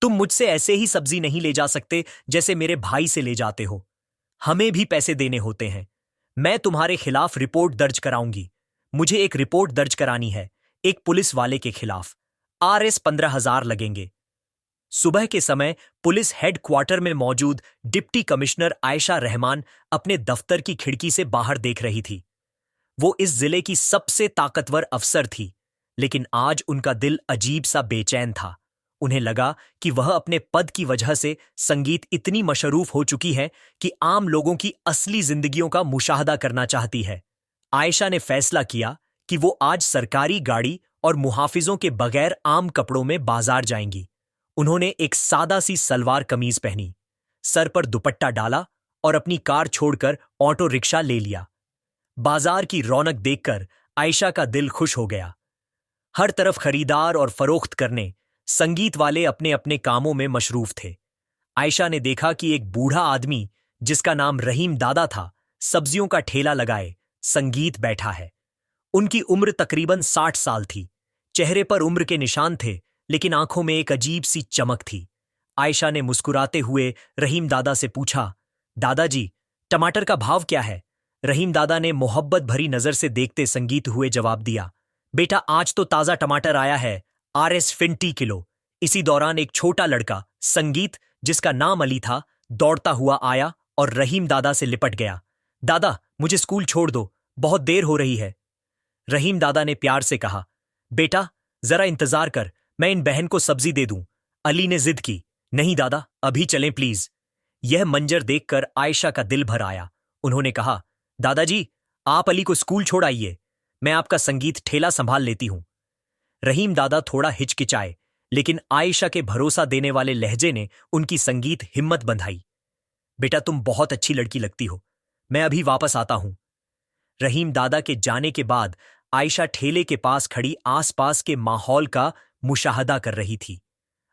तुम मुझसे ऐसे ही सब्जी नहीं ले जा सकते जैसे मेरे भाई से ले जाते हो। हमें भी पैसे देने होते हैं। मैं तुम्हारे खिलाफ रिपोर्ट दर्ज कराऊंगी। मुझे एक रिपोर्ट दर्ज करानी है, एक पुलिस वाले के खिलाफ। RS 15,000 लगेंगे। सुबह के समय पुलिस हेडक्वार्टर में मौजूद डिप्टी कमिश्नर आयशा रहमान अपने दफ्तर की खिड़की से बाहर देख रही थी। वो इस जिले की सबसे ताकतवर अफसर थी, लेकिन आज उनका दिल अजीब सा बेचैन था। उन्हें लगा कि वह अपने पद की वजह से संगीत इतनी मशरूफ हो चुकी है कि आम लोगों की असली जिंदगियों का मुशाहदा करना चाहती है। आयशा ने फैसला किया कि वो आज सरकारी गाड़ी और मुहाफिजों के बगैर आम कपड़ों में बाजार जाएंगी। उन्होंने एक सादा सी सलवार कमीज पहनी, सर पर दुपट्टा डाला और अपनी कार छोड़कर ऑटो रिक्शा ले लिया। बाजार की रौनक देखकर आयशा का दिल खुश हो गया। हर तरफ खरीदार और फरोख्त करने, संगीत वाले अपने अपने कामों में मशरूफ थे। आयशा ने देखा कि एक बूढ़ा आदमी जिसका नाम रहीम दादा था, सब्जियों का ठेला लगाए संगीत बैठा है। उनकी उम्र तकरीबन 60 साल थी। चेहरे पर उम्र के निशान थे, लेकिन आंखों में एक अजीब सी चमक थी। आयशा ने मुस्कुराते हुए रहीम दादा से पूछा, दादाजी, टमाटर का भाव क्या है? रहीम दादा ने मोहब्बत भरी नजर से देखते संगीत हुए जवाब दिया, बेटा आज तो ताजा टमाटर आया है, RS 50 किलो। इसी दौरान एक छोटा लड़का संगीत, जिसका नाम अली था, दौड़ता हुआ आया और रहीम दादा से लिपट गया। दादा, मुझे स्कूल छोड़ दो, बहुत देर हो रही है। रहीम दादा ने प्यार से कहा, बेटा जरा इंतजार कर, मैं इन बहन को सब्जी दे दूं। अली ने जिद की, नहीं दादा, अभी चलें प्लीज। यह मंजर देखकर आयशा का दिल भर आया। उन्होंने कहा, दादाजी आप अली को स्कूल छोड़ आइए, मैं आपका संगीत ठेला संभाल लेती हूं। रहीम दादा थोड़ा हिचकिचाए, लेकिन आयशा के भरोसा देने वाले लहजे ने उनकी संगीत हिम्मत बंधाई। बेटा तुम बहुत अच्छी लड़की लगती हो, मैं अभी वापस आता हूं। रहीम दादा के जाने के बाद आयशा ठेले के पास खड़ी आसपास के माहौल का मुशाहदा कर रही थी।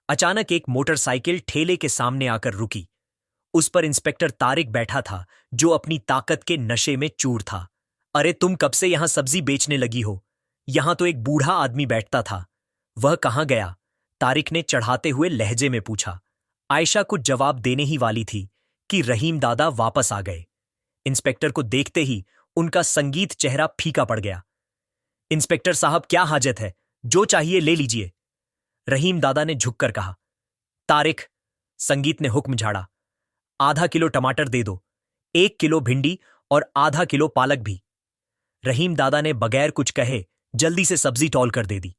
अचानक एक मोटरसाइकिल ठेले के सामने आकर रुकी। उस पर इंस्पेक्टर तारिक बैठा था, जो अपनी ताकत के नशे में चूर था। अरे तुम कब से यहां सब्जी बेचने लगी हो? यहां तो एक बूढ़ा आदमी बैठता था, वह कहां गया? तारिक ने चढ़ाते हुए लहजे में पूछा। आयशा कुछ जवाब देने ही वाली थी कि रहीम दादा वापस आ गए। इंस्पेक्टर को देखते ही उनका संगीत चेहरा फीका पड़ गया। इंस्पेक्टर साहब क्या हाजत है, जो चाहिए ले लीजिए, रहीम दादा ने झुककर कहा। तारिक, संगीत ने हुक्म झाड़ा, आधा किलो टमाटर दे दो, 1 किलो भिंडी और आधा किलो पालक भी। रहीम दादा ने बगैर कुछ कहे जल्दी से सब्जी तौल कर दे दी।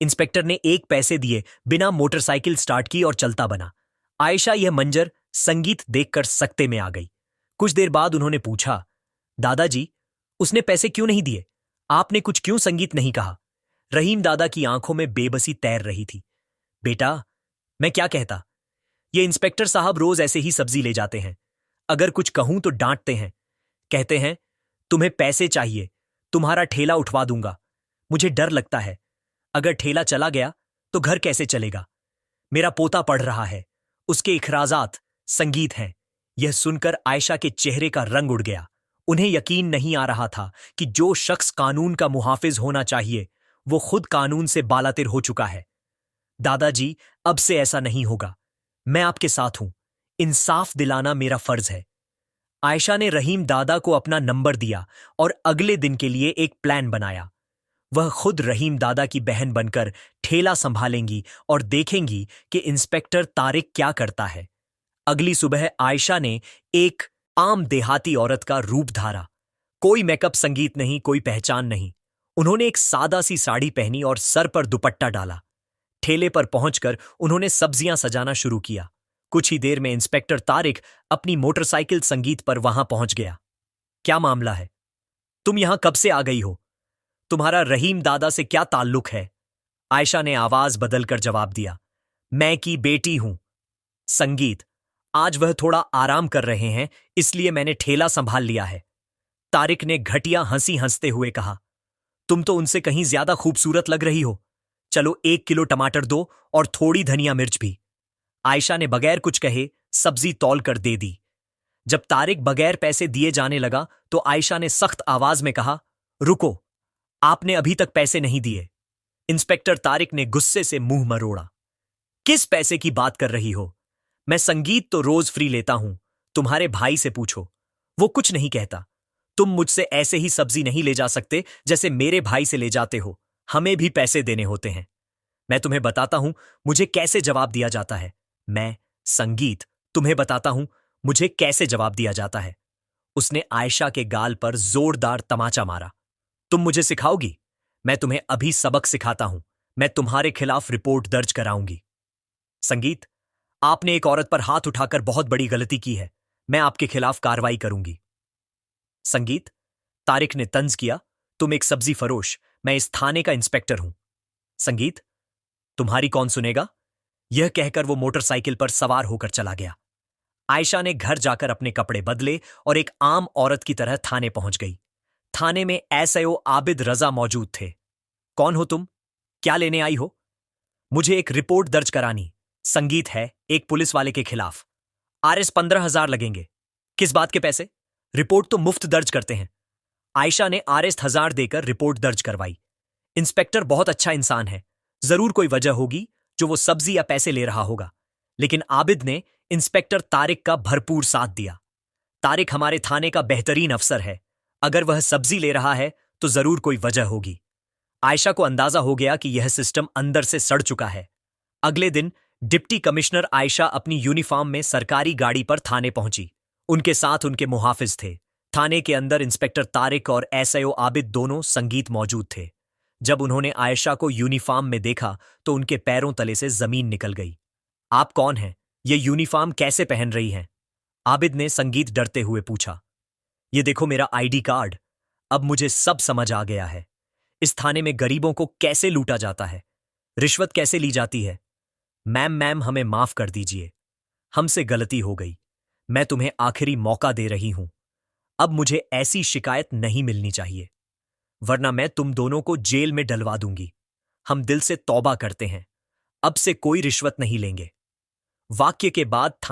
इंस्पेक्टर ने 1 पैसे दिए बिना मोटरसाइकिल स्टार्ट की और चलता बना। आयशा यह मंजर संगीत देखकर सकते में आ गई। कुछ देर बाद उन्होंने पूछा, दादाजी उसने पैसे क्यों नहीं दिए? आपने कुछ क्यों संगीत नहीं कहा? रहीम दादा की आंखों में बेबसी तैर रही थी। बेटा मैं क्या कहता, ये इंस्पेक्टर साहब रोज ऐसे ही सब्जी ले जाते हैं। अगर कुछ कहूं तो डांटते हैं, कहते हैं तुम्हें पैसे चाहिए, तुम्हारा ठेला उठवा दूंगा। मुझे डर लगता है, अगर ठेला चला गया तो घर कैसे चलेगा? मेरा पोता पढ़ रहा है, उसके इखराजात संगीत हैं। यह सुनकर आयशा के चेहरे का रंग उड़ गया। उन्हें यकीन नहीं आ रहा था कि जो शख्स कानून का मुहाफिज होना चाहिए, वो खुद कानून से बालातिर हो चुका है। दादाजी अब से ऐसा नहीं होगा, मैं आपके साथ हूं, इंसाफ दिलाना मेरा फर्ज है। आयशा ने रहीम दादा को अपना नंबर दिया और अगले दिन के लिए एक प्लान बनाया। वह खुद रहीम दादा की बहन बनकर ठेला संभालेंगी और देखेंगी कि इंस्पेक्टर तारिक क्या करता है। अगली सुबह आयशा ने एक आम देहाती औरत का रूप धारा। कोई मेकअप, संगीत नहीं, कोई पहचान नहीं। उन्होंने एक सादा सी साड़ी पहनी और सर पर दुपट्टा डाला। ठेले पर पहुंचकर उन्होंने सब्जियां सजाना शुरू किया। कुछ ही देर में इंस्पेक्टर तारिक अपनी मोटरसाइकिल संगीत पर वहां पहुंच गया। क्या मामला है? तुम यहां कब से आ गई हो? तुम्हारा रहीम दादा से क्या ताल्लुक है? आयशा ने आवाज बदलकर जवाब दिया, मैं की बेटी हूं। संगीत, आज वह थोड़ा आराम कर रहे हैं, इसलिए मैंने ठेला संभाल लिया है। तारिक ने घटिया हंसी हंसते हुए कहा, तुम तो उनसे कहीं ज्यादा खूबसूरत लग रही हो। चलो 1 किलो टमाटर दो और थोड़ी धनिया मिर्च भी। आयशा ने बगैर कुछ कहे सब्जी तौल कर दे दी। जब तारिक बगैर पैसे दिए जाने लगा तो आयशा ने सख्त आवाज में कहा, रुको, आपने अभी तक पैसे नहीं दिए। इंस्पेक्टर तारिक ने गुस्से से मुंह मरोड़ा। किस पैसे की बात कर रही हो? मैं संगीत तो रोज फ्री लेता हूं। तुम्हारे भाई से पूछो, वो कुछ नहीं कहता। तुम मुझसे ऐसे ही सब्जी नहीं ले जा सकते जैसे मेरे भाई से ले जाते हो। हमें भी पैसे देने होते हैं। मैं तुम्हें बताता हूं मुझे कैसे जवाब दिया जाता है। मैं संगीत तुम्हें बताता हूं मुझे कैसे जवाब दिया जाता है। उसने आयशा के गाल पर जोरदार तमाचा मारा। तुम मुझे सिखाओगी? मैं तुम्हें अभी सबक सिखाता हूं। मैं तुम्हारे खिलाफ रिपोर्ट दर्ज कराऊंगी। संगीत, आपने एक औरत पर हाथ उठाकर बहुत बड़ी गलती की है। मैं आपके खिलाफ कार्रवाई करूंगी। संगीत, तारिक ने तंज किया, तुम एक सब्जी फरोश, मैं इस थाने का इंस्पेक्टर हूं। संगीत, तुम्हारी कौन सुनेगा? यह कहकर वो मोटरसाइकिल पर सवार होकर चला गया। आयशा ने घर जाकर अपने कपड़े बदले और एक आम औरत की तरह थाने पहुंच गई। थाने में एसआईओ आबिद रजा मौजूद थे। कौन हो तुम? क्या लेने आई हो? मुझे एक रिपोर्ट दर्ज करानी। संगीत है एक पुलिस वाले के खिलाफ। आरएस 15,000 लगेंगे। किस बात के पैसे? रिपोर्ट तो मुफ्त दर्ज करते हैं। आयशा ने आरएस 1,000 देकर रिपोर्ट दर्ज करवाई। इंस्पेक्टर बहुत अच्छा इंसान है। जरूर कोई वजह होगी जो वो सब्जी या पैसे ले रहा होगा। लेकिन आबिद ने इंस्पेक्टर तारिक का भरपूर साथ दिया। तारिक हमारे थाने का बेहतरीन अफसर है। अगर वह सब्जी ले रहा है तो जरूर कोई वजह होगी। आयशा को अंदाजा हो गया कि यह सिस्टम अंदर से सड़ चुका है। अगले दिन डिप्टी कमिश्नर आयशा अपनी यूनिफॉर्म में सरकारी गाड़ी पर थाने पहुंची। उनके साथ उनके मुहाफिज थे। थाने के अंदर इंस्पेक्टर तारिक और एसआईओ आबिद दोनों संगीत मौजूद थे। जब उन्होंने आयशा को यूनिफॉर्म में देखा तो उनके पैरों तले से जमीन निकल गई। आप कौन हैं? ये यूनिफॉर्म कैसे पहन रही हैं? आबिद ने संगीत डरते हुए पूछा। ये देखो मेरा आईडी कार्ड। अब मुझे सब समझ आ गया है। इस थाने में गरीबों को कैसे लूटा जाता है, रिश्वत कैसे ली जाती है। मैम हमें माफ कर दीजिए। हमसे गलती हो गई। मैं तुम्हें आखिरी मौका दे रही हूं। अब मुझे ऐसी शिकायत नहीं मिलनी चाहिए, वरना मैं तुम दोनों को जेल में डलवा दूंगी। हम दिल से तौबा करते हैं। अब से कोई रिश्वत नहीं लेंगे। वाक्य के बाद थाने